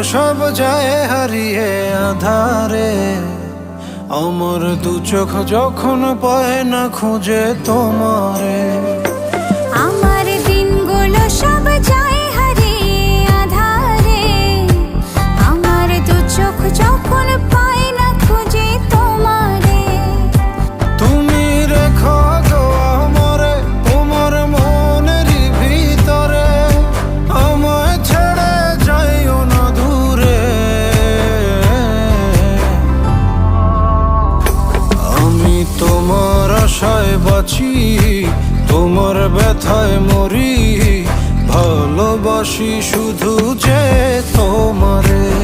সব যায় হারিয়ে আধারে, আমার দু চোখ যখন পায় না খুঁজে তোমারে। আমার দিনগুলো সব যায় হারিয়ে আধারে, আমার দু চোখ যখন পায় না খুঁজে তোমারে। তুমি রেখো গো আমারে তোমার মনেরই ভিতরে, আমায় ছেড়ে যাইও না দূরে। আমি তোমার আশায় বাঁচি, তোমার ব্যথায় মরি, ভালোবাসি শুধু যে তোমারে।